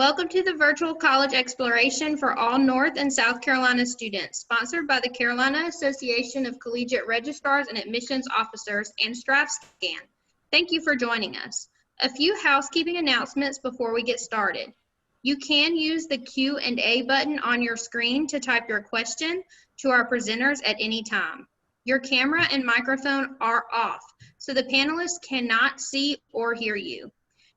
Welcome to the Virtual College Exploration for all North and South Carolina students, sponsored by the Carolina Association of Collegiate Registrars and Admissions Officers and StrivesCan. Thank you for joining us. A few housekeeping announcements before we get started. You can use the Q&A button on your screen to type your question to our presenters at any time. Your camera and microphone are off, so the panelists cannot see or hear you.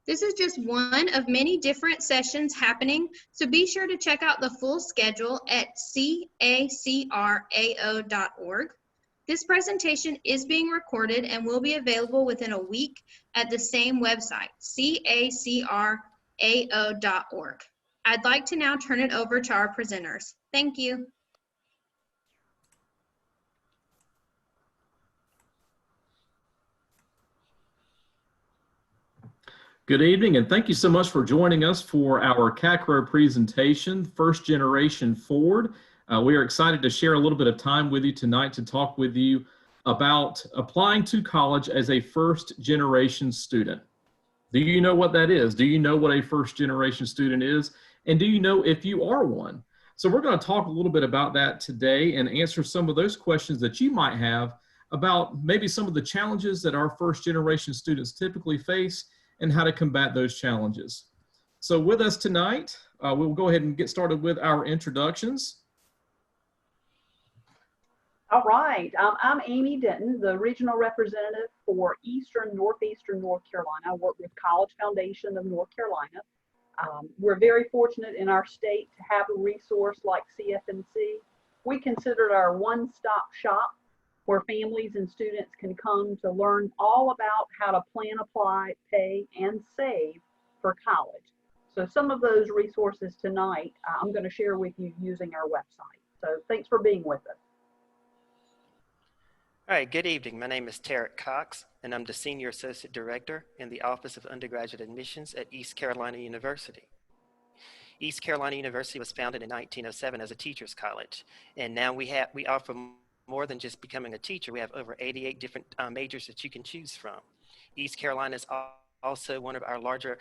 This is just one of many different sessions happening, so be sure to check out the full schedule at CACRAO.org. This presentation is being recorded and will be available within a week at the same website, CACRAO.org. I'd like to now turn it over to our presenters. Thank you. Good evening, and thank you so much for joining us for our CACRAO presentation, First Generation Forward. We are excited to share a little bit of time with you tonight to talk with you about applying to college as a first generation student. Do you know what that is? Do you know what a first generation student is? And do you know if you are one? So we're going to talk a little bit about that today and answer some of those questions that you might have about maybe some of the challenges that our first generation students typically face and how to combat those challenges. So with us tonight, we'll go ahead and get started with our introductions. All right, I'm Amy Denton, the regional representative for Northeastern North Carolina. I work with College Foundation of North Carolina. We're very fortunate in our state to have a resource like CFNC. We consider it our one-stop shop where families and students can come to learn all about how to plan, apply, pay, and save for college. So some of those resources tonight, I'm going to share with you using our website. So thanks for being with us. All right, good evening. My name is Tarek Cox, and I'm the Senior Associate Director in the Office of Undergraduate Admissions at East Carolina University. East Carolina University was founded in 1907 as a teacher's college, and now we offer more than just becoming a teacher. We have over 88 different majors that you can choose from. East Carolina is also one of our larger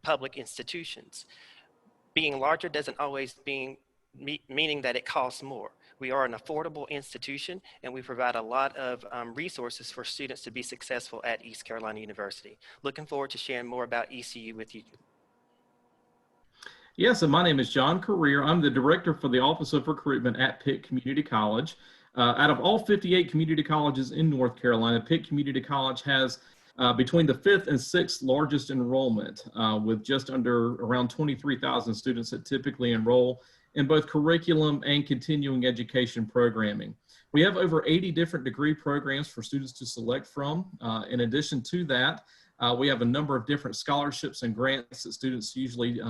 public institutions. Being larger doesn't always meaning that it costs more. We are an affordable institution, and we provide a lot of resources for students to be successful at East Carolina University. Looking forward to sharing more about ECU with you. Yes, and my name is John Career. I'm the Director for the Office of Recruitment at Pitt Community College. Out of all 58 community colleges in North Carolina, Pitt Community College has between the 5th and 6th largest enrollment, with just under around 23,000 students that typically enroll in both curriculum and continuing education programming. We have over 80 different degree programs for students to select from. In addition to that, we have a number of different scholarships and grants that students usually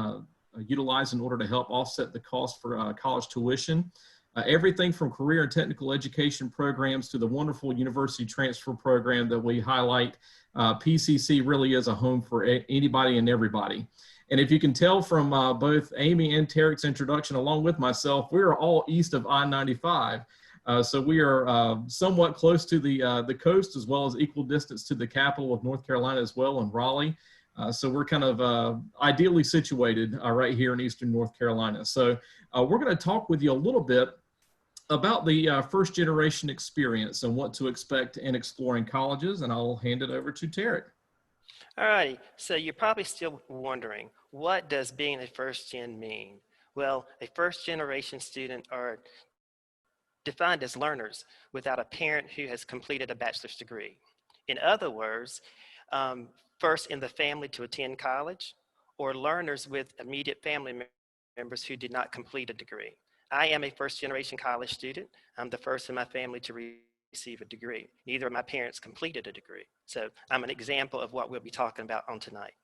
utilize in order to help offset the cost for college tuition. Everything from career and technical education programs to the wonderful university transfer program that we highlight. PCC really is a home for anybody and everybody. And if you can tell from both Amy and Tarek's introduction, along with myself, we are all east of I-95. So we are somewhat close to the coast, as well as equal distance to the capital of North Carolina as well, in Raleigh. So we're kind of ideally situated right here in Eastern North Carolina. So we're going to talk with you a little bit about the first generation experience and what to expect in exploring colleges, and I'll hand it over to Tarek. All righty, so you're probably still wondering, what does being a first gen mean? Well, a first generation student are defined as learners without a parent who has completed a bachelor's degree. In other words, first in the family to attend college, or learners with immediate family members who did not complete a degree. I am a first generation college student. I'm the first in my family to receive a degree. Neither of my parents completed a degree. So I'm an example of what we'll be talking about on tonight.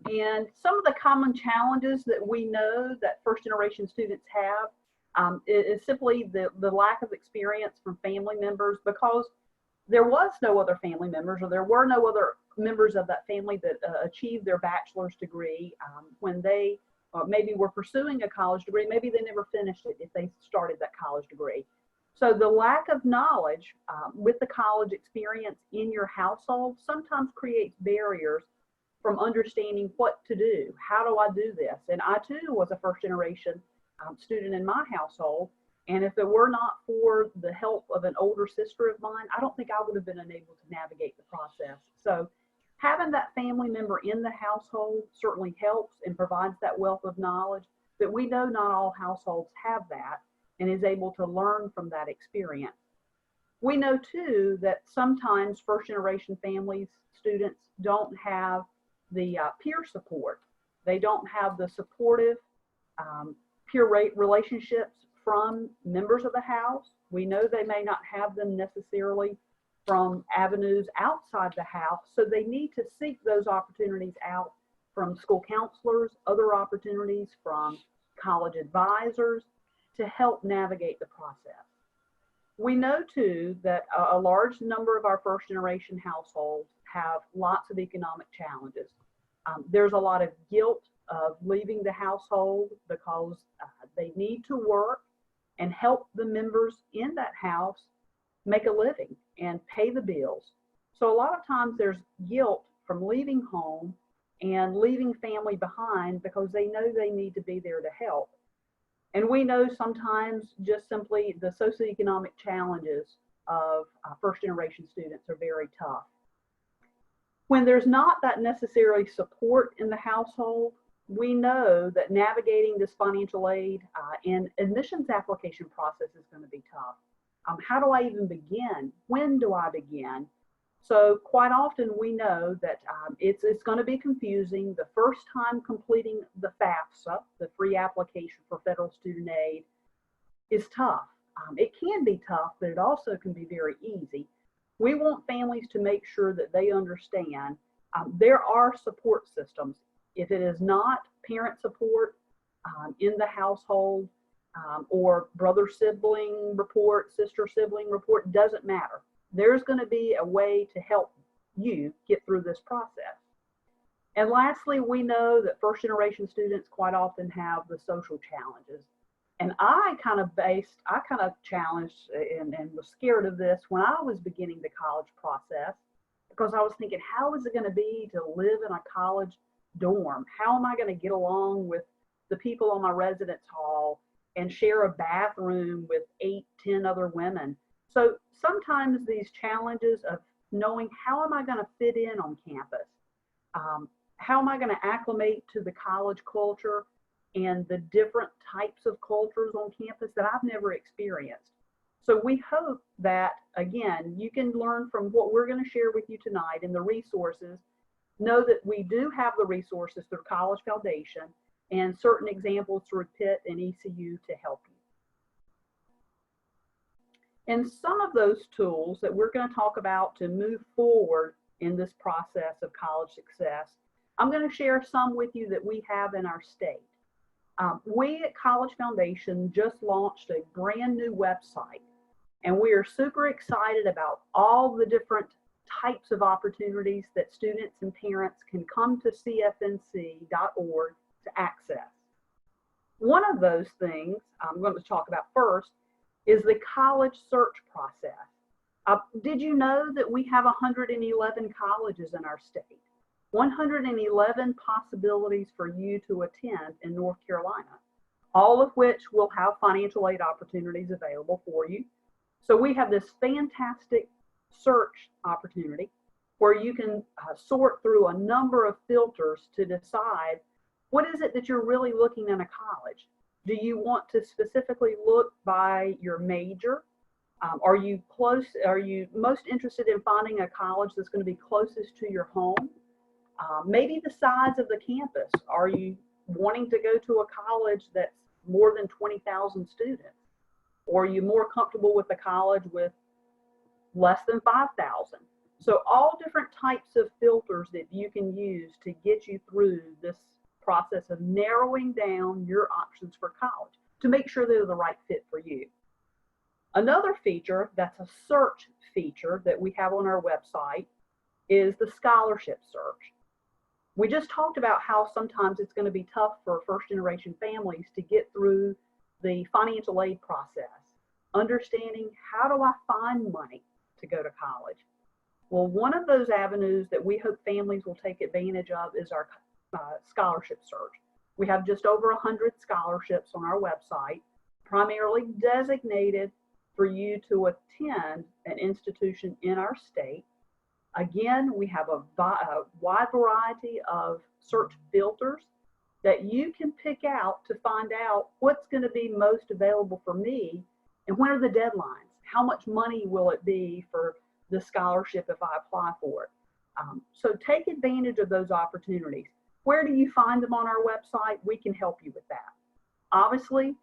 And some of the common challenges that we know that first generation students have is simply the lack of experience from family members, because there was no other family members, or there were no other members of that family that achieved their bachelor's degree when they maybe were pursuing a college degree, maybe they never finished it if they started that college degree. So the lack of knowledge with the college experience in your household sometimes creates barriers from understanding what to do. How do I do this? And I too was a first generation student in my household. And if it were not for the help of an older sister of mine, I don't think I would have been able to navigate the process. So having that family member in the household certainly helps and provides that wealth of knowledge, but we know not all households have that and is able to learn from that experience. We know too that sometimes first generation families, students don't have the peer support. They don't have the supportive peer relationships from members of the house. We know they may not have them necessarily from avenues outside the house, so they need to seek those opportunities out from school counselors, other opportunities from college advisors to help navigate the process. We know too that a large number of our first generation households have lots of economic challenges. There's a lot of guilt of leaving the household because they need to work and help the members in that house make a living and pay the bills. So a lot of times there's guilt from leaving home and leaving family behind because they know they need to be there to help. And we know sometimes just simply the socioeconomic challenges of first generation students are very tough. When there's not that necessarily support in the household, we know that navigating this financial aid and admissions application process is going to be tough. How do I even begin? When do I begin? So quite often we know that it's going to be confusing. The first time completing the FAFSA, the free application for federal student aid, is tough. It can be tough, but it also can be very easy. We want families to make sure that they understand there are support systems. If it is not parent support in the household or brother sibling report, sister sibling report, doesn't matter. There's going to be a way to help you get through this process. And lastly, we know that first generation students quite often have the social challenges. And I kind of challenged and was scared of this when I was beginning the college process, because I was thinking, how is it going to be to live in a college dorm? How am I going to get along with the people on my residence hall and share a bathroom with 8, 10 other women? So sometimes these challenges of knowing how am I going to fit in on campus? How am I going to acclimate to the college culture and the different types of cultures on campus that I've never experienced? So we hope that, again, you can learn from what we're going to share with you tonight and the resources. Know that we do have the resources through College Foundation and certain examples through Pitt and ECU to help you. And some of those tools that we're going to talk about to move forward in this process of college success, I'm going to share some with you that we have in our state. We at College Foundation just launched a brand new website, and we are super excited about all the different types of opportunities that students and parents can come to cfnc.org to access. One of those things I'm going to talk about first is the college search process. Did you know that we have 111 colleges in our state? 111 possibilities for you to attend in North Carolina, all of which will have financial aid opportunities available for you. So we have this fantastic search opportunity where you can sort through a number of filters to decide what is it that you're really looking in a college. Do you want to specifically look by your major? Are you most interested in finding a college that's going to be closest to your home? Maybe the size of the campus. Are you wanting to go to a college that's more than 20,000 students? Or are you more comfortable with a college with less than 5,000? So all different types of filters that you can use to get you through this process of narrowing down your options for college to make sure they're the right fit for you. Another feature that's a search feature that we have on our website is the scholarship search. We just talked about how sometimes it's going to be tough for first-generation families to get through the financial aid process, understanding how do I find money to go to college. Well, one of those avenues that we hope families will take advantage of is our scholarship search. We have just over 100 scholarships on our website, primarily designated for you to attend an institution in our state. Again, we have a wide variety of search filters that you can pick out to find out what's going to be most available for me and when are the deadlines. How much money will it be for the scholarship if I apply for it? So take advantage of those opportunities. Where do you find them on our website? We can help you with that. Obviously,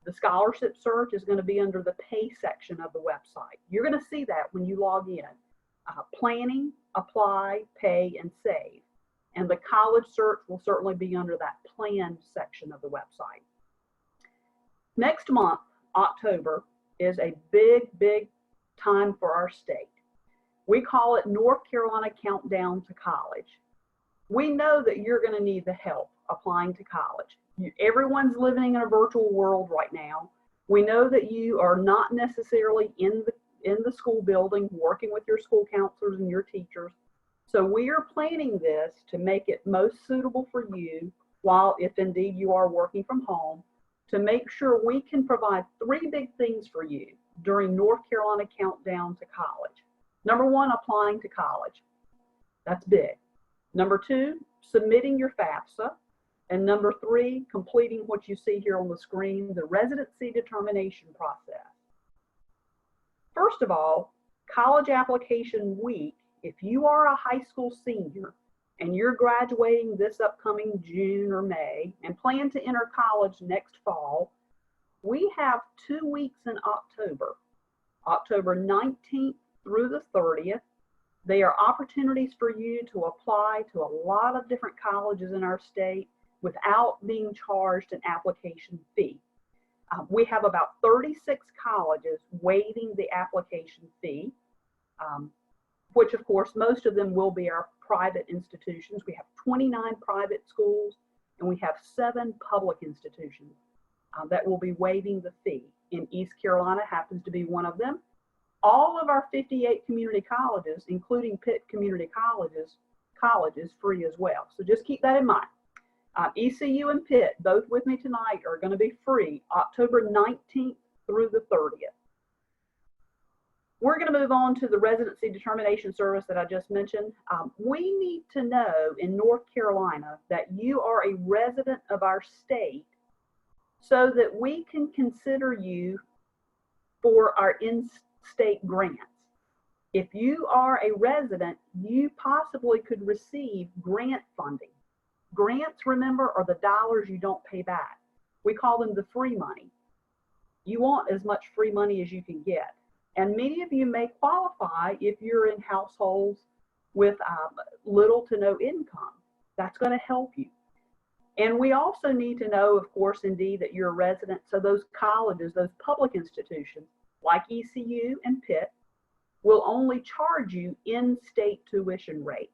the scholarship search is going to be under the pay section of the website. You're going to see that when you log in. Planning, apply, pay, and save. And the college search will certainly be under that plan section of the website. Next month, October, is a big time for our state. We call it North Carolina Countdown to College. We know that you're going to need the help applying to college. Everyone's living in a virtual world right now. We know that you are not necessarily in the school building working with your school counselors and your teachers. So we are planning this to make it most suitable for you while, if indeed you are working from home, to make sure we can provide 3 big things for you during North Carolina Countdown to College. Number 1, applying to college. That's big. Number 2, submitting your FAFSA. And number 3, completing what you see here on the screen, the residency determination process. First of all, college application week, if you are a high school senior and you're graduating this upcoming June or May and plan to enter college next fall, we have 2 weeks in October, October 19th through the 30th. They are opportunities for you to apply to a lot of different colleges in our state without being charged an application fee. We have about 36 colleges waiving the application fee, which of course most of them will be our private institutions. We have 29 private schools and we have 7 public institutions that will be waiving the fee. In East Carolina happens to be one of them. All of our 58 community colleges, including Pitt Community College is free as well. So just keep that in mind. ECU and Pitt, both with me tonight, are going to be free October 19th through the 30th. We're going to move on to the residency determination service that I just mentioned. We need to know in North Carolina that you are a resident of our state so that we can consider you for our in-state grants. If you are a resident, you possibly could receive grant funding. Grants, remember, are the dollars you don't pay back. We call them the free money. You want as much free money as you can get. And many of you may qualify if you're in households with little to no income. That's going to help you. And we also need to know, of course, indeed, that you're a resident. So those colleges, those public institutions like ECU and Pitt will only charge you in-state tuition rates,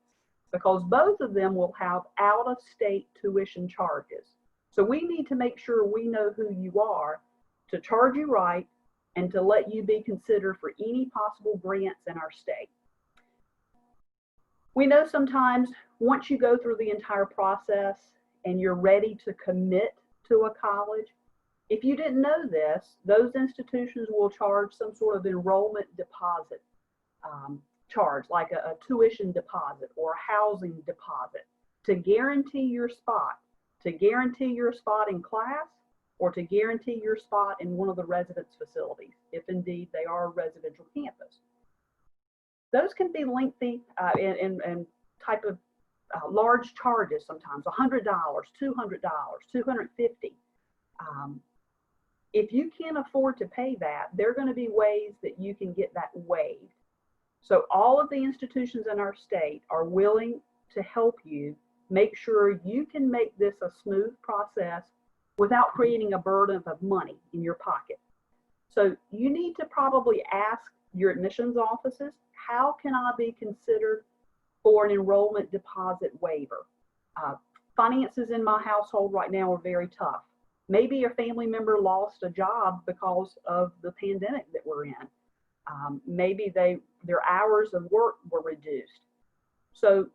because both of them will have out-of-state tuition charges. So we need to make sure we know who you are to charge you right and to let you be considered for any possible grants in our state. We know sometimes once you go through the entire process and you're ready to commit to a college, if you didn't know this, those institutions will charge some sort of enrollment deposit charge, like a tuition deposit or a housing deposit, to guarantee your spot in class or to guarantee your spot in one of the residence facilities, if indeed they are a residential campus. Those can be lengthy and type of large charges sometimes, $100, $200, $250. If you can't afford to pay that, there are going to be ways that you can get that waived. So all of the institutions in our state are willing to help you make sure you can make this a smooth process without creating a burden of money in your pocket. So you need to probably ask your admissions offices, how can I be considered for an enrollment deposit waiver? Finances in my household right now are very tough. Maybe a family member lost a job because of the pandemic that we're in. Maybe their hours of work were reduced. So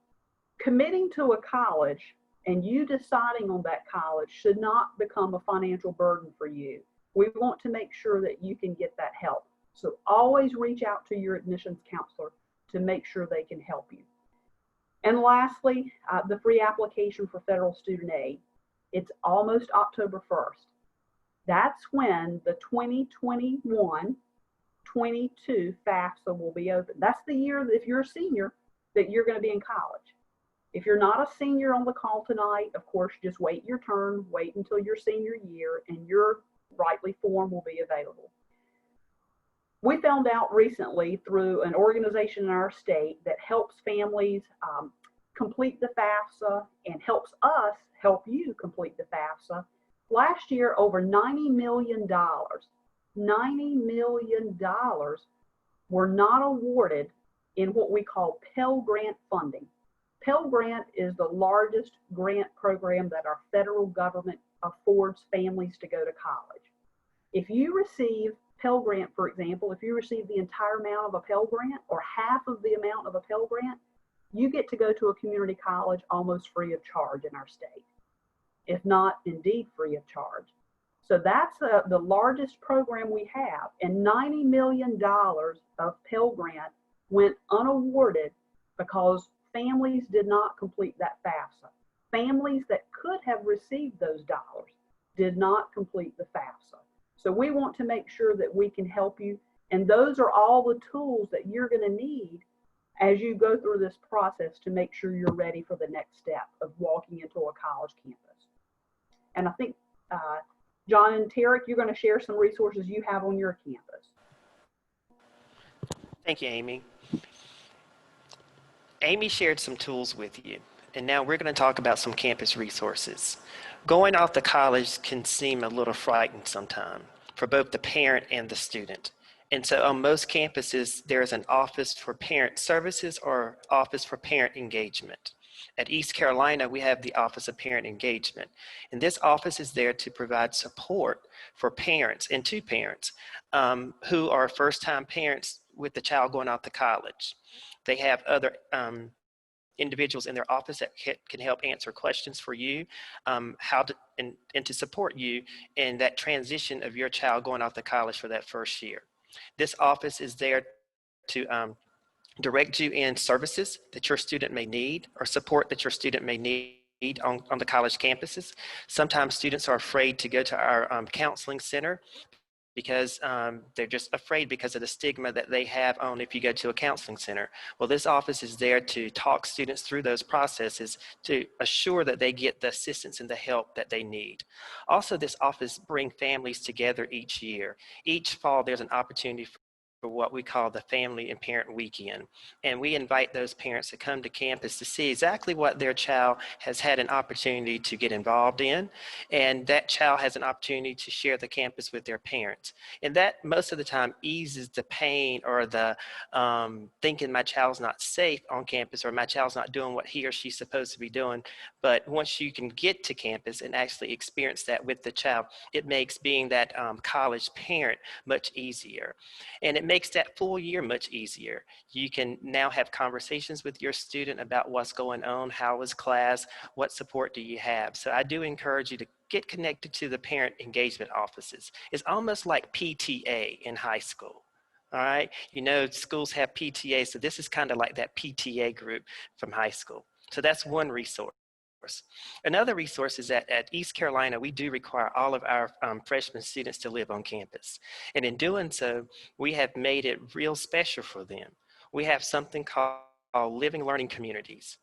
committing to a college and you deciding on that college should not become a financial burden for you. We want to make sure that you can get that help. So always reach out to your admissions counselor to make sure they can help you. And lastly, the free application for federal student aid. It's almost October 1st. That's when the 2021-22 FAFSA will be open. That's the year that if you're a senior that you're going to be in college. If you're not a senior on the call tonight, of course, just wait your turn, wait until your senior year, and your Rightly form will be available. We found out recently through an organization in our state that helps families complete the FAFSA and helps us help you complete the FAFSA. Last year, over $90 million were not awarded in what we call Pell Grant funding. Pell Grant is the largest grant program that our federal government affords families to go to college. If you receive Pell Grant, for example, if you receive the entire amount of a Pell Grant or half of the amount of a Pell Grant, you get to go to a community college almost free of charge in our state, if not indeed free of charge. So that's the largest program we have, and $90 million of Pell Grant went unawarded because families did not complete that FAFSA. Families that could have received those dollars did not complete the FAFSA. So we want to make sure that we can help you, and those are all the tools that you're going to need as you go through this process to make sure you're ready for the next step of walking into a college campus. And I think, John and Tarek, you're going to share some resources you have on your campus. Thank you, Amy. Amy shared some tools with you, and now we're going to talk about some campus resources. Going off to college can seem a little frightening sometimes for both the parent and the student. And so on most campuses, there is an office for parent services or office for parent engagement. At East Carolina, we have the Office of Parent Engagement. And this office is there to provide support for parents and to parents who are first-time parents with the child going out to college. They have other individuals in their office that can help answer questions for you, and to support you in that transition of your child going off to college for that first year. This office is there to direct you in services that your student may need or support that your student may need on the college campuses. Sometimes students are afraid to go to our counseling center because they're just afraid because of the stigma that they have on if you go to a counseling center. Well, this office is there to talk students through those processes to assure that they get the assistance and the help that they need. Also, this office brings families together each year. Each fall, there's an opportunity for what we call the Family and Parent Weekend. And we invite those parents to come to campus to see exactly what their child has had an opportunity to get involved in. And that child has an opportunity to share the campus with their parents. And that most of the time eases the pain or the thinking my child's not safe on campus or my child's not doing what he or she's supposed to be doing. But once you can get to campus and actually experience that with the child, it makes being that college parent much easier. And it makes that full year much easier. You can now have conversations with your student about what's going on, how was class, what support do you have. So I do encourage you to get connected to the parent engagement offices. It's almost like PTA in high school. All right, you know, schools have PTA, so this is kind of like that PTA group from high school. So that's one resource. Another resource is that at East Carolina, we do require all of our freshman students to live on campus. And in doing so, we have made it real special for them. We have something called living learning communities.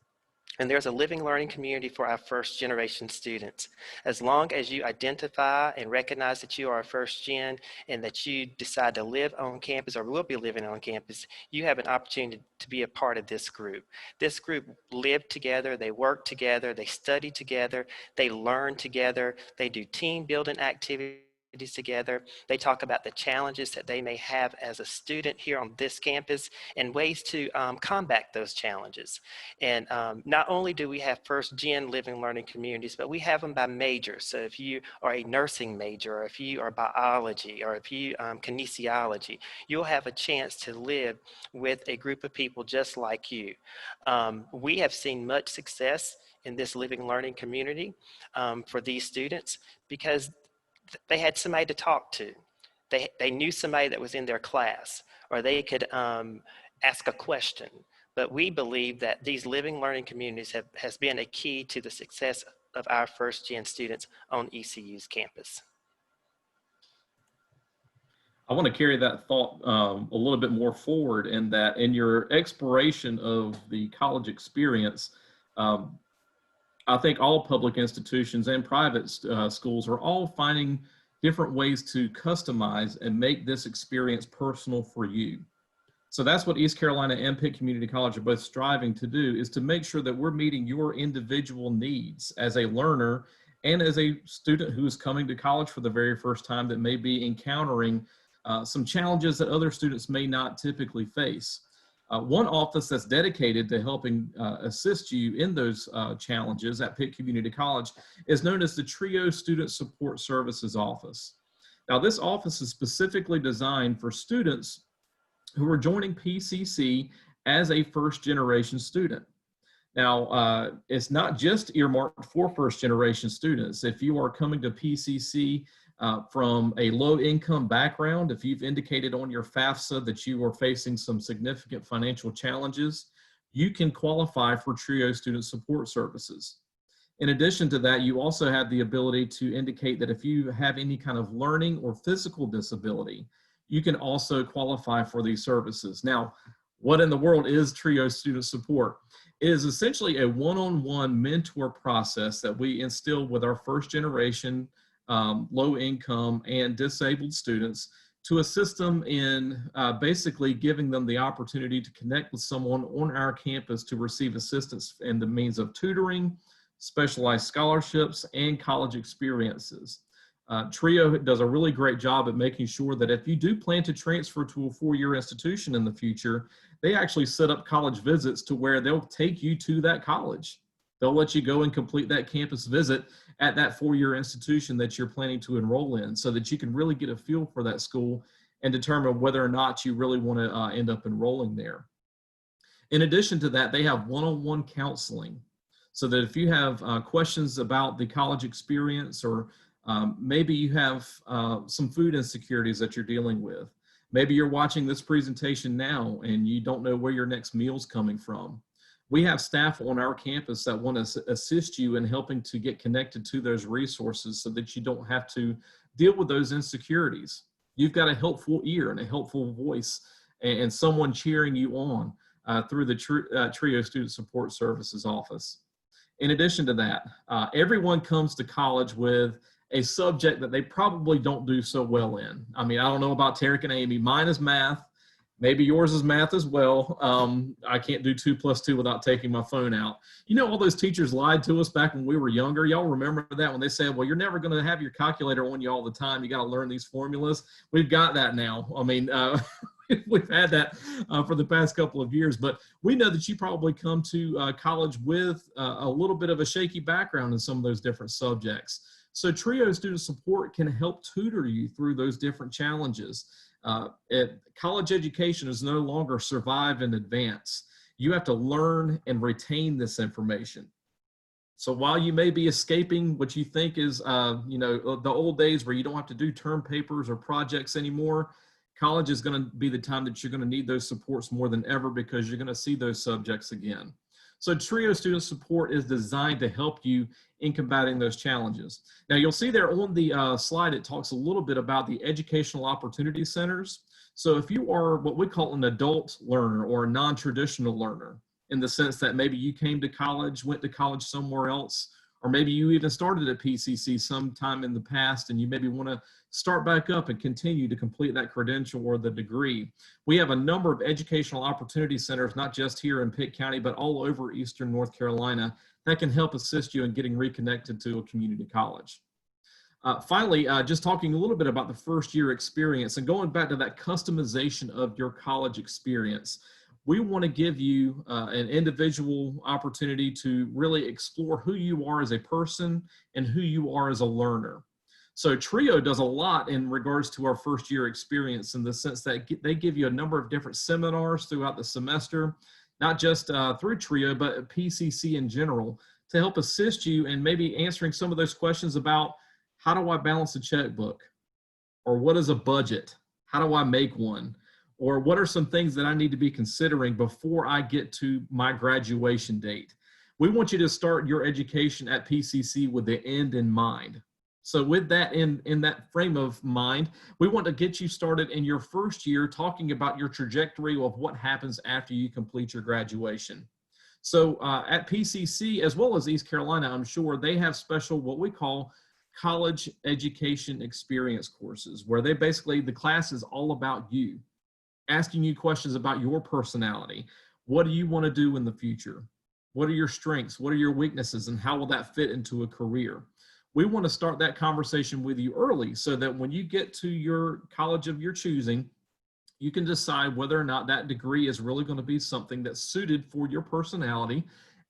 And there's a living learning community for our first generation students. As long as you identify and recognize that you are a first gen and that you decide to live on campus or will be living on campus, you have an opportunity to be a part of this group. This group live together, they work together, they study together, they learn together, they do team building activities together. They talk about the challenges that they may have as a student here on this campus and ways to combat those challenges. And not only do we have first-gen living learning communities, but we have them by major. So if you are a nursing major, or if you are biology, or if you kinesiology, you'll have a chance to live with a group of people just like you. We have seen much success in this living learning community for these students because they had somebody to talk to. They knew somebody that was in their class, or they could ask a question. But we believe that these living learning communities has been a key to the success of our first-gen students on ECU's campus. I want to carry that thought a little bit more forward, in that in your exploration of the college experience, I think all public institutions and private schools are all finding different ways to customize and make this experience personal for you. So that's what East Carolina and Pitt Community College are both striving to do, is to make sure that we're meeting your individual needs as a learner and as a student who is coming to college for the very first time, that may be encountering some challenges that other students may not typically face. One office that's dedicated to helping assist you in those challenges at Pitt Community College is known as the TRIO Student Support Services Office. Now, this office is specifically designed for students who are joining PCC as a first-generation student. Now, it's not just earmarked for first-generation students. If you are coming to PCC from a low-income background, if you've indicated on your FAFSA that you are facing some significant financial challenges, you can qualify for TRIO Student Support Services. In addition to that, you also have the ability to indicate that if you have any kind of learning or physical disability, you can also qualify for these services. Now, what in the world is TRIO Student Support? It is essentially a one-on-one mentor process that we instill with our first-generation low income and disabled students, to assist them in basically giving them the opportunity to connect with someone on our campus to receive assistance in the means of tutoring, specialized scholarships, and college experiences. TRIO does a really great job at making sure that if you do plan to transfer to a four-year institution in the future, they actually set up college visits to where they'll take you to that college. They'll let you go and complete that campus visit at that four-year institution that you're planning to enroll in, so that you can really get a feel for that school and determine whether or not you really want to end up enrolling there. In addition to that, they have one-on-one counseling, so that if you have questions about the college experience, or maybe you have some food insecurities that you're dealing with, maybe you're watching this presentation now and you don't know where your next meal's coming from, we have staff on our campus that want to assist you in helping to get connected to those resources, so that you don't have to deal with those insecurities. You've got a helpful ear and a helpful voice, and someone cheering you on through the TRIO Student Support Services Office. In addition to that, everyone comes to college with a subject that they probably don't do so well in. I mean, I don't know about Tarek and Amy. Mine is math. Maybe yours is math as well. I can't do 2 + 2 without taking my phone out. You know, all those teachers lied to us back when we were younger. Y'all remember that, when they said, well, you're never going to have your calculator on you all the time. You got to learn these formulas. We've got that now. I mean, we've had that for the past couple of years, but we know that you probably come to college with a little bit of a shaky background in some of those different subjects. So TRIO Student Support can help tutor you through those different challenges. College education is no longer survive and advance. You have to learn and retain this information. So while you may be escaping what you think is, you know, the old days where you don't have to do term papers or projects anymore, college is going to be the time that you're going to need those supports more than ever, because you're going to see those subjects again. So TRIO Student Support is designed to help you in combating those challenges. Now, you'll see there on the slide, it talks a little bit about the Educational Opportunity Centers. So if you are what we call an adult learner or a non-traditional learner, in the sense that maybe you came to college, went to college somewhere else, or maybe you even started at PCC sometime in the past and you maybe want to start back up and continue to complete that credential or the degree. We have a number of educational opportunity centers, not just here in Pitt County, but all over Eastern North Carolina, that can help assist you in getting reconnected to a community college. Finally, just talking a little bit about the first year experience and going back to that customization of your college experience. We want to give you an individual opportunity to really explore who you are as a person and who you are as a learner. So TRIO does a lot in regards to our first year experience in the sense that they give you a number of different seminars throughout the semester, not just through TRIO, but PCC in general, to help assist you in maybe answering some of those questions about how do I balance a checkbook? Or what is a budget? How do I make one? Or what are some things that I need to be considering before I get to my graduation date? We want you to start your education at PCC with the end in mind. So with that in that frame of mind, we want to get you started in your first year talking about your trajectory of what happens after you complete your graduation. So at PCC, as well as East Carolina, I'm sure they have special, what we call college education experience courses, where they basically, the class is all about you, asking you questions about your personality. What do you want to do in the future? What are your strengths? What are your weaknesses? And how will that fit into a career? We want to start that conversation with you early so that when you get to your college of your choosing, you can decide whether or not that degree is really going to be something that's suited for your personality,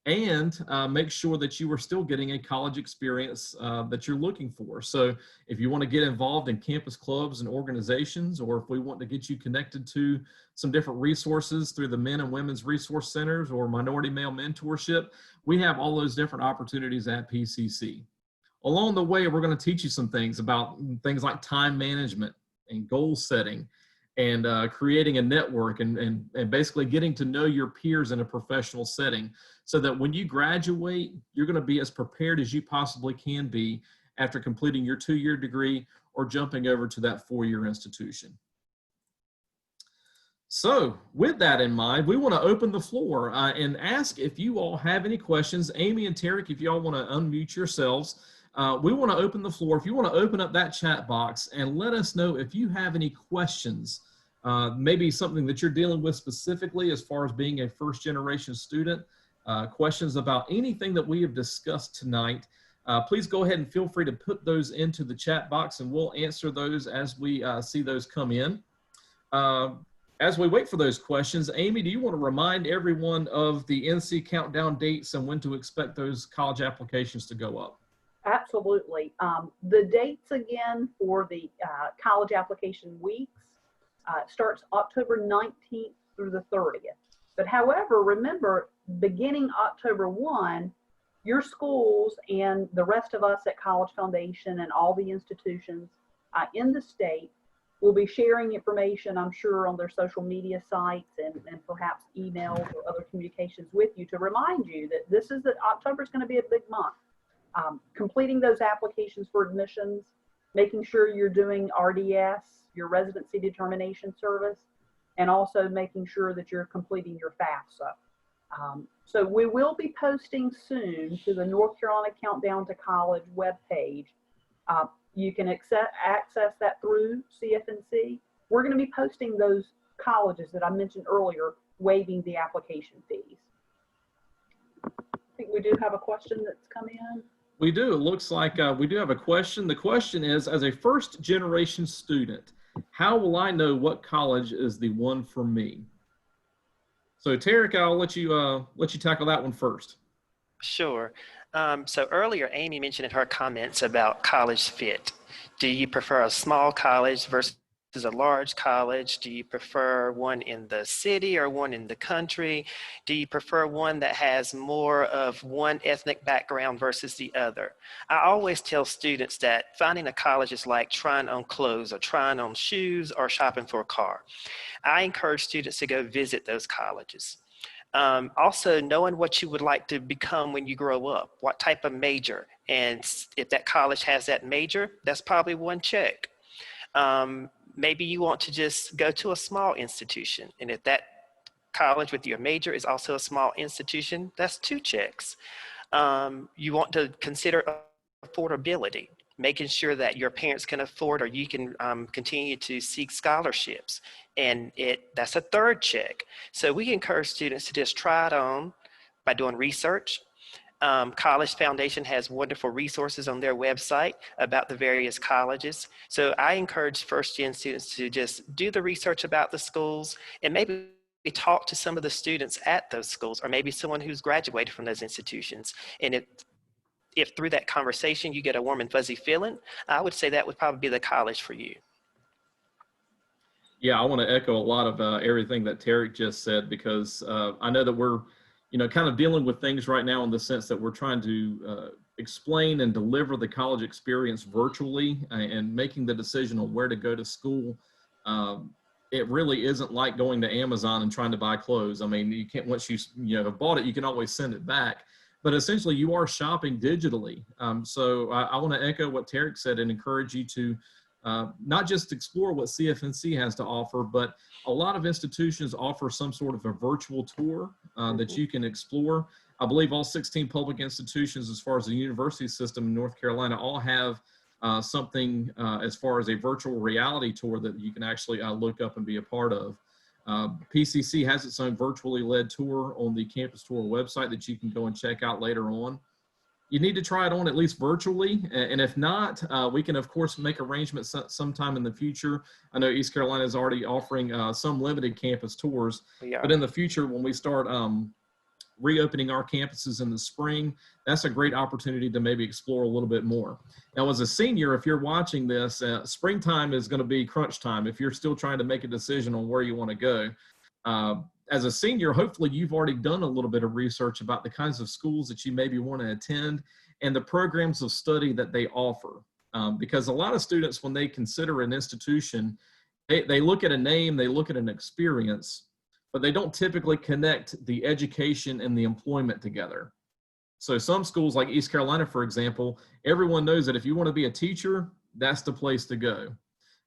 and make sure that you are still getting a college experience that you're looking for. So if you want to get involved in campus clubs and organizations, or if we want to get you connected to some different resources through the Men and Women's Resource Centers or Minority Male Mentorship, we have all those different opportunities at PCC. Along the way, we're going to teach you some things about things like time management and goal setting, and creating a network, and basically getting to know your peers in a professional setting, so that when you graduate, you're going to be as prepared as you possibly can be after completing your 2-year degree or jumping over to that 4-year institution. So with that in mind, we want to open the floor and ask if you all have any questions. Amy and Tarek, if you all want to unmute yourselves, we want to open the floor. If you want to open up that chat box and let us know if you have any questions, maybe something that you're dealing with specifically as far as being a first-generation student, questions about anything that we have discussed tonight, please go ahead and feel free to put those into the chat box, and we'll answer those as we see those come in. As we wait for those questions, Amy, do you want to remind everyone of the NC countdown dates and when to expect those college applications to go up? Absolutely. The dates again for the college application weeks starts October 19th through the 30th. But however, remember, beginning October 1, your schools and the rest of us at College Foundation and all the institutions in the state will be sharing information, I'm sure, on their social media sites and perhaps emails or other communications with you to remind you that October is going to be a big month. Completing those applications for admissions, making sure you're doing RDS, your Residency Determination service, and also making sure that you're completing your FAFSA. So we will be posting soon to the North Carolina Countdown to College webpage. You can access that through CFNC. We're going to be posting those colleges that I mentioned earlier, waiving the application fees. I think we do have a question that's come in. We do. It looks like we do have a question. The question is, as a first-generation student, how will I know what college is the one for me? So, Tarek, I'll let you tackle that one first. Sure. So earlier, Amy mentioned in her comments about college fit. Do you prefer a small college versus a large college? Do you prefer one in the city or one in the country? Do you prefer one that has more of one ethnic background versus the other? I always tell students that finding a college is like trying on clothes or trying on shoes or shopping for a car. I encourage students to go visit those colleges. Also, knowing what you would like to become when you grow up, what type of major, and if that college has that major, that's probably one check. Maybe you want to just go to a small institution, and if that college with your major is also a small institution, that's 2 checks. You want to consider affordability, making sure that your parents can afford or you can continue to seek scholarships, and that's a 3rd check. So we encourage students to just try it on by doing research, College Foundation has wonderful resources on their website about the various colleges. So I encourage first-gen students to just do the research about the schools and maybe talk to some of the students at those schools, or maybe someone who's graduated from those institutions. And if through that conversation you get a warm and fuzzy feeling, I would say that would probably be the college for you. Yeah, I want to echo a lot of everything that Tarek just said, because I know that we're, kind of dealing with things right now in the sense that we're trying to explain and deliver the college experience virtually and making the decision on where to go to school. It really isn't like going to Amazon and trying to buy clothes. I mean, you can't, once you have bought it, you can always send it back. But essentially, you are shopping digitally. So I want to echo what Tarek said and encourage you to not just explore what CFNC has to offer, but a lot of institutions offer some sort of a virtual tour that you can explore. I believe all 16 public institutions, as far as the university system in North Carolina, all have something as far as a virtual reality tour that you can actually look up and be a part of. PCC has its own virtually led tour on the campus tour website that you can go and check out later on. You need to try it on at least virtually, and if not, we can of course make arrangements sometime in the future. I know East Carolina is already offering some limited campus tours, but in the future when we start reopening our campuses in the spring, that's a great opportunity to maybe explore a little bit more. Now, as a senior, if you're watching this, springtime is going to be crunch time if you're still trying to make a decision on where you want to go. As a senior, hopefully you've already done a little bit of research about the kinds of schools that you maybe want to attend and the programs of study that they offer. Because a lot of students, when they consider an institution, they look at a name, they look at an experience, but they don't typically connect the education and the employment together. So some schools like East Carolina, for example, everyone knows that if you want to be a teacher, that's the place to go.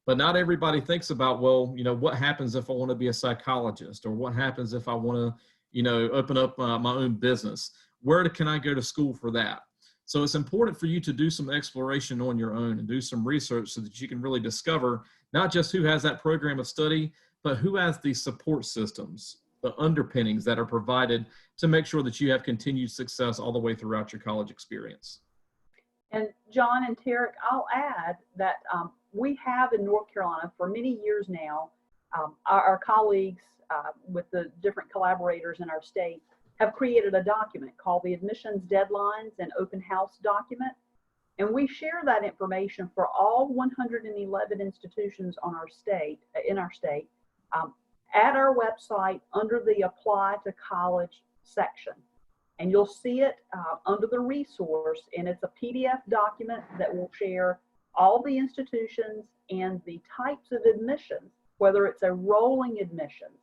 But not everybody thinks about, well, what happens if I want to be a psychologist, or what happens if I want to, open up my own business? Where can I go to school for that? So it's important for you to do some exploration on your own and do some research so that you can really discover not just who has that program of study, but who has the support systems, the underpinnings that are provided to make sure that you have continued success all the way throughout your college experience. And John and Tarek, I'll add that we have in North Carolina for many years now, our colleagues with the different collaborators in our state have created a document called the Admissions Deadlines and Open House document. And we share that information for all 111 institutions in our state, at our website under the Apply to College section. And you'll see it under the resource, and it's a PDF document that will share all the institutions and the types of admissions, whether it's a rolling admissions,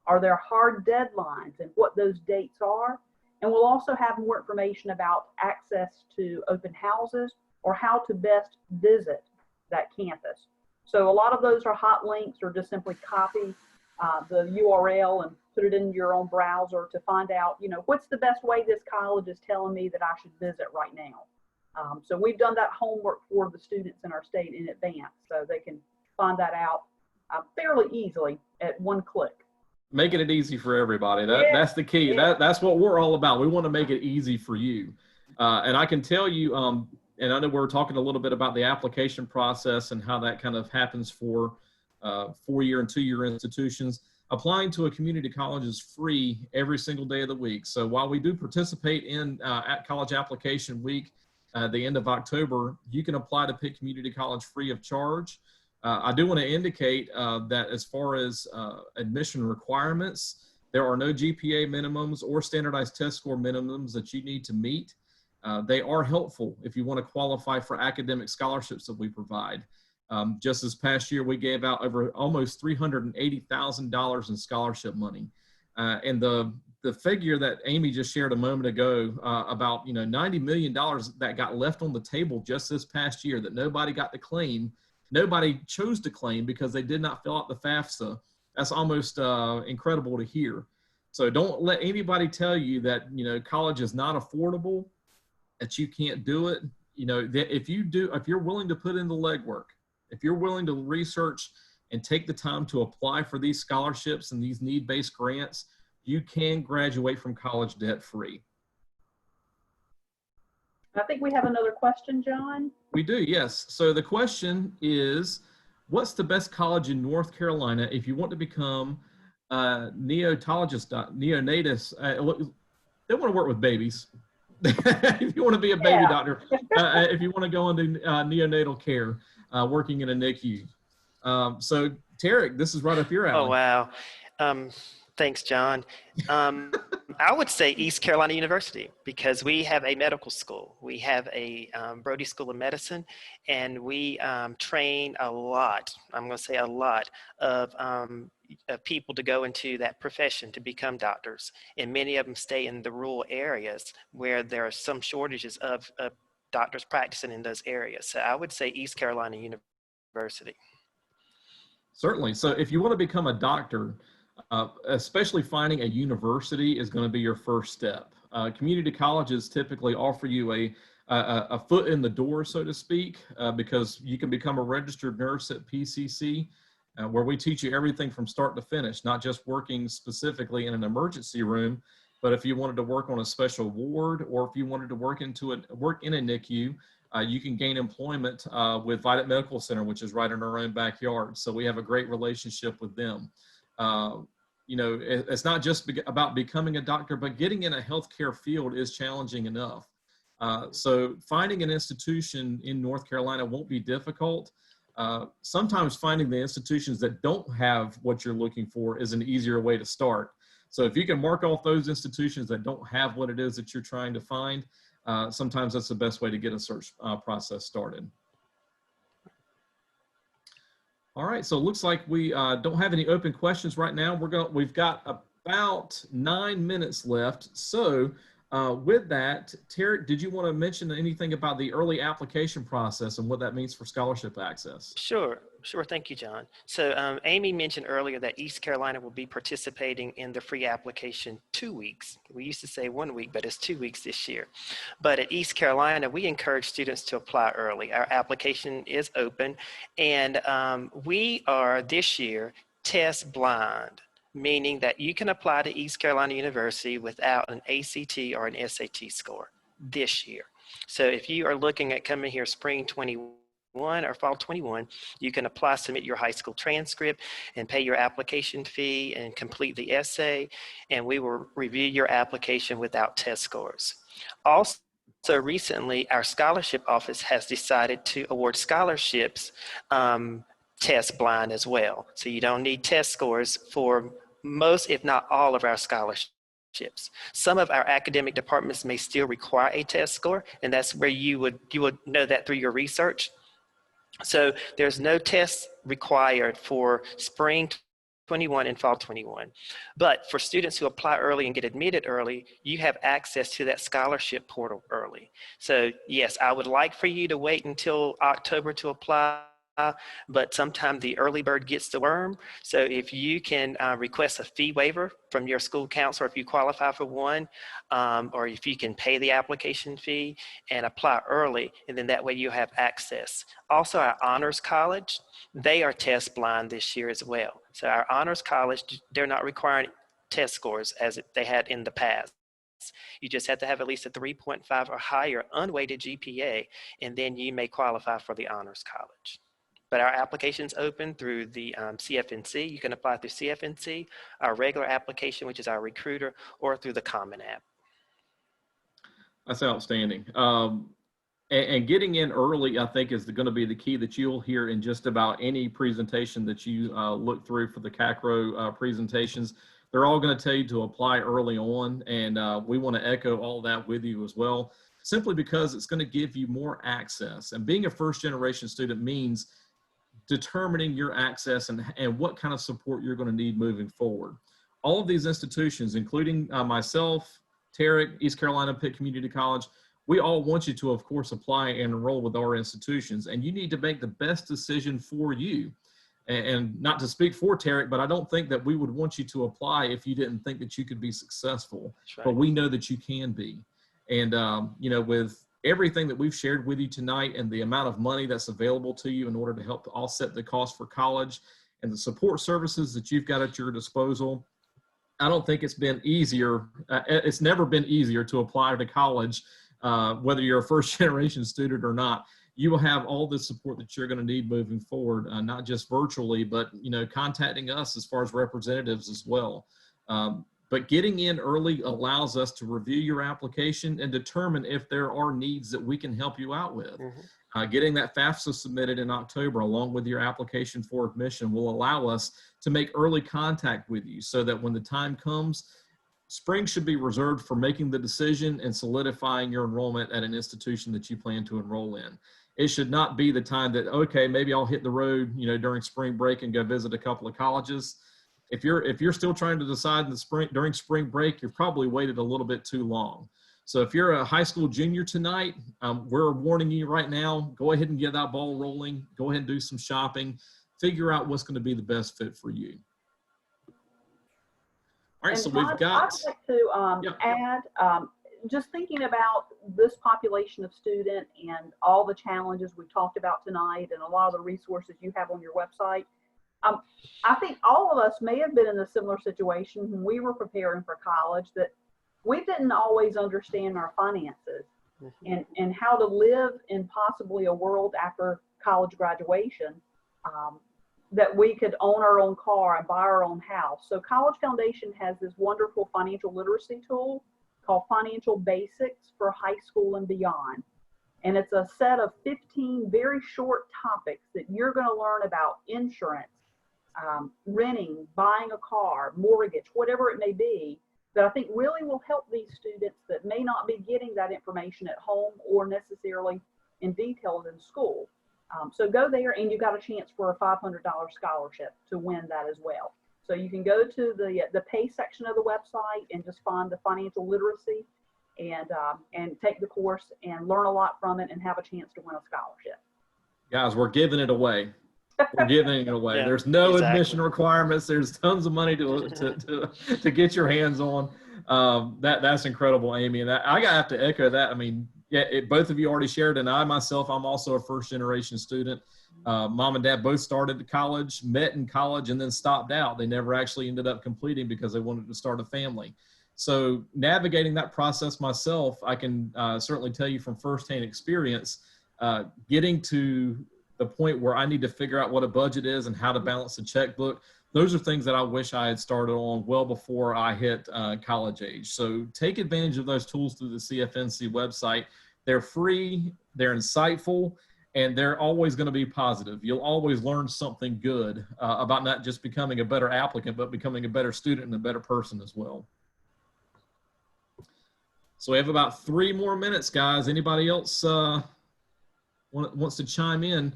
are there hard deadlines and what those dates are. And we'll also have more information about access to open houses or how to best visit that campus. So a lot of those are hot links, or just simply copy the URL and put it in your own browser to find out, what's the best way this college is telling me that I should visit right now. So we've done that homework for the students in our state in advance, so they can find that out fairly easily at one click. Making it easy for everybody. That's the key. Yeah. That's what we're all about. We want to make it easy for you. And I can tell you, and I know we're talking a little bit about the application process and how that kind of happens for 4-year and 2-year institutions. Applying to a community college is free every single day of the week. So while we do participate in at College Application Week, the end of October, you can apply to Pitt Community College free of charge. I do want to indicate that as far as admission requirements, there are no GPA minimums or standardized test score minimums that you need to meet. They are helpful if you want to qualify for academic scholarships that we provide. Just this past year, we gave out over almost $380,000 in scholarship money. And the figure that Amy just shared a moment ago about $90 million that got left on the table just this past year that nobody got to claim, nobody chose to claim because they did not fill out the FAFSA. That's almost incredible to hear. So don't let anybody tell you that college is not affordable, that you can't do it. If you're willing to put in the legwork, if you're willing to research and take the time to apply for these scholarships and these need-based grants, you can graduate from college debt-free. I think we have another question, John. We do, yes. So the question is, what's the best college in North Carolina if you want to become a neonatologist, they want to work with babies. If you want to be a baby Yeah. doctor, if you want to go into neonatal care, working in a NICU. So Tarek, this is right up your alley. Oh, wow. Thanks, John. I would say East Carolina University, because we have a medical school. We have a Brody School of Medicine, and we train a lot, I'm going to say a lot, of people to go into that profession to become doctors. And many of them stay in the rural areas where there are some shortages of doctors practicing in those areas. So I would say East Carolina University. Certainly. So if you want to become a doctor, especially finding a university is going to be your first step. Community colleges typically offer you a foot in the door, so to speak, because you can become a registered nurse at PCC, where we teach you everything from start to finish, not just working specifically in an emergency room, but if you wanted to work on a special ward, or if you wanted to work in a NICU, you can gain employment with Vidant Medical Center, which is right in our own backyard. So we have a great relationship with them. You know, it's not just about becoming a doctor, but getting in a healthcare field is challenging enough. So finding an institution in North Carolina won't be difficult. Sometimes finding the institutions that don't have what you're looking for is an easier way to start. So if you can mark off those institutions that don't have what it is that you're trying to find, sometimes that's the best way to get a search process started. All right, so it looks like we don't have any open questions right now. We've got about 9 minutes left. So with that, Tarek, did you want to mention anything about the early application process and what that means for scholarship access? Sure. Thank you, John. So Amy mentioned earlier that East Carolina will be participating in the free application 2 weeks. We used to say 1 week, but it's 2 weeks this year. But at East Carolina, we encourage students to apply early. Our application is open, and we are this year test blind, meaning that you can apply to East Carolina University without an ACT or an SAT score this year. So if you are looking at coming here spring 21 or fall 21, you can apply, submit your high school transcript, and pay your application fee and complete the essay, and we will review your application without test scores. Also, recently, our scholarship office has decided to award scholarships test blind as well. So you don't need test scores for most, if not all, of our scholarships. Some of our academic departments may still require a test score, and that's where you would know that through your research. So there's no tests required for spring 21 and fall 21. But for students who apply early and get admitted early, you have access to that scholarship portal early. So yes, I would like for you to wait until October to apply, but sometimes the early bird gets the worm. So if you can request a fee waiver from your school counselor if you qualify for one, or if you can pay the application fee and apply early, and then that way you have access. Also, our Honors College, they are test blind this year as well. So our Honors College, they're not requiring test scores as they had in the past. You just have to have at least a 3.5 or higher unweighted GPA, and then you may qualify for the Honors College. But our application's open through the CFNC. You can apply through CFNC, our regular application, which is our recruiter, or through the Common App. That's outstanding. And getting in early, I think, is going to be the key that you'll hear in just about any presentation that you look through for the CACRAO presentations. They're all going to tell you to apply early on, and we want to echo all that with you as well, simply because it's going to give you more access. And being a first-generation student means determining your access and what kind of support you're going to need moving forward. All of these institutions, including myself, Tarek, East Carolina Pitt Community College, we all want you to, of course, apply and enroll with our institutions, and you need to make the best decision for you. And not to speak for Tarek, but I don't think that we would want you to apply if you didn't think that you could be successful. Right. But we know that you can be. And, you know, with everything that we've shared with you tonight and the amount of money that's available to you in order to help offset the cost for college and the support services that you've got at your disposal, I don't think it's been easier. It's never been easier to apply to college whether you're a first generation student or not, you will have all the support that you're going to need moving forward, not just virtually, but, you know, contacting us as far as representatives as well. But getting in early allows us to review your application and determine if there are needs that we can help you out with. Getting that FAFSA submitted in October along with your application for admission will allow us to make early contact with you so that when the time comes, spring should be reserved for making the decision and solidifying your enrollment at an institution that you plan to enroll in. It should not be the time that, okay, maybe I'll hit the road, you know, during spring break and go visit a couple of colleges. If you're still trying to decide in the spring, during spring break, you've probably waited a little bit too long. So if you're a high school junior tonight, we're warning you right now, go ahead and get that ball rolling. Go ahead and do some shopping. Figure out what's going to be the best fit for you. All right, And so Todd, we've got. I'd like to add, just thinking about this population of student and all the challenges we talked about tonight and a lot of the resources you have on your website. I think all of us may have been in a similar situation when we were preparing for college, that we didn't always understand our finances and how to live in possibly a world after college graduation, that we could own our own car and buy our own house. So College Foundation has this wonderful financial literacy tool called Financial Basics for High School and Beyond. And it's a set of 15 very short topics that you're going to learn about insurance, renting, buying a car, mortgage, whatever it may be, that I think really will help these students that may not be getting that information at home or necessarily in detail in school. So go there, and you got a chance for a $500 scholarship to win that as well. So you can go to the pay section of the website and just find the financial literacy and take the course and learn a lot from it and have a chance to win a scholarship. Guys, we're giving it away. We're giving it away. Yeah, There's no exactly. admission requirements. There's tons of money to get your hands on. That's incredible, Amy. And I have to echo that. I mean, yeah, both of you already shared, and I myself, I'm also a first generation student. Mom and dad both started college, met in college, and then stopped out. They never actually ended up completing because they wanted to start a family. So navigating that process myself, I can certainly tell you from firsthand experience, getting to the point where I need to figure out what a budget is and how to balance a checkbook. Those are things that I wish I had started on well before I hit college age. So take advantage of those tools through the CFNC website. They're free, they're insightful, and they're always going to be positive. You'll always learn something good about not just becoming a better applicant, but becoming a better student and a better person as well. So we have about 3 more minutes, guys. Anybody else wants to chime in?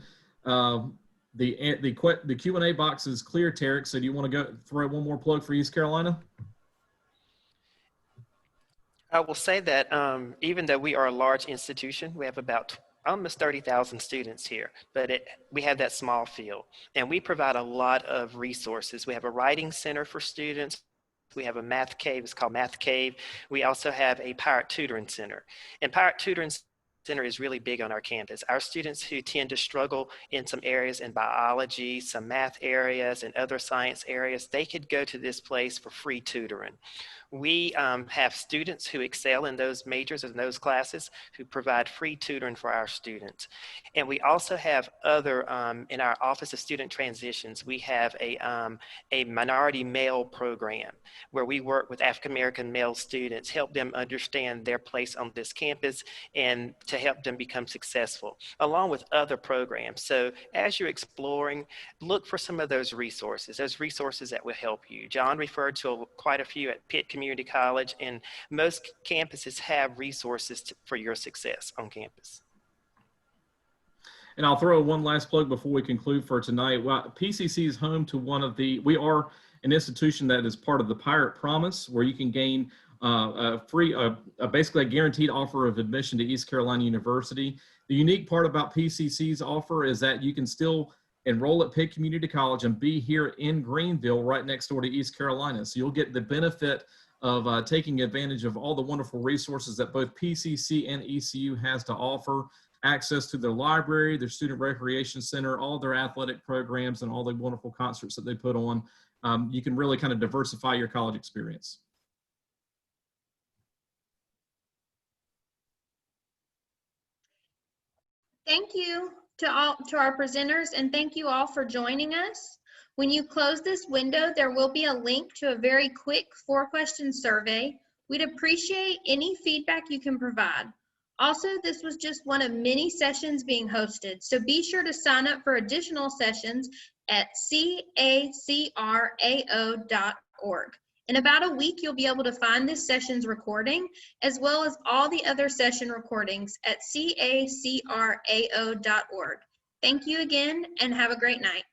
The Q&A box is clear, Tarek. So do you want to go throw one more plug for East Carolina? I will say that even though we are a large institution, we have about almost 30,000 students here, but we have that small field, and we provide a lot of resources. We have a writing center for students. We have a math cave. It's called Math Cave. We also have a Pirate Tutoring Center, and Pirate Tutoring Center is really big on our campus. Our students who tend to struggle in some areas in biology, some math areas, and other science areas, they could go to this place for free tutoring. We have students who excel in those majors and those classes who provide free tutoring for our students. And we also have other, in our Office of Student Transitions, we have a minority male program where we work with African-American male students, help them understand their place on this campus and to help them become successful, along with other programs. So as you're exploring, look for some of those resources that will help you. John referred to quite a few at Pitt Community College, and most campuses have resources for your success on campus. And I'll throw one last plug before we conclude for tonight. Well, PCC is home to we are an institution that is part of the Pirate Promise, where you can gain basically a guaranteed offer of admission to East Carolina University. The unique part about PCC's offer is that you can still enroll at Pitt Community College and be here in Greenville right next door to East Carolina. So you'll get the benefit of taking advantage of all the wonderful resources that both PCC and ECU has to offer, access to their library, their student recreation center, all their athletic programs, and all the wonderful concerts that they put on. You can really kind of diversify your college experience. Thank you to our presenters, and thank you all for joining us. When you close this window, there will be a link to a very quick 4-question survey. We'd appreciate any feedback you can provide. Also, this was just one of many sessions being hosted, so be sure to sign up for additional sessions at CACRAO.org. In about a week, you'll be able to find this session's recording, as well as all the other session recordings at CACRAO.org. Thank you again, and have a great night.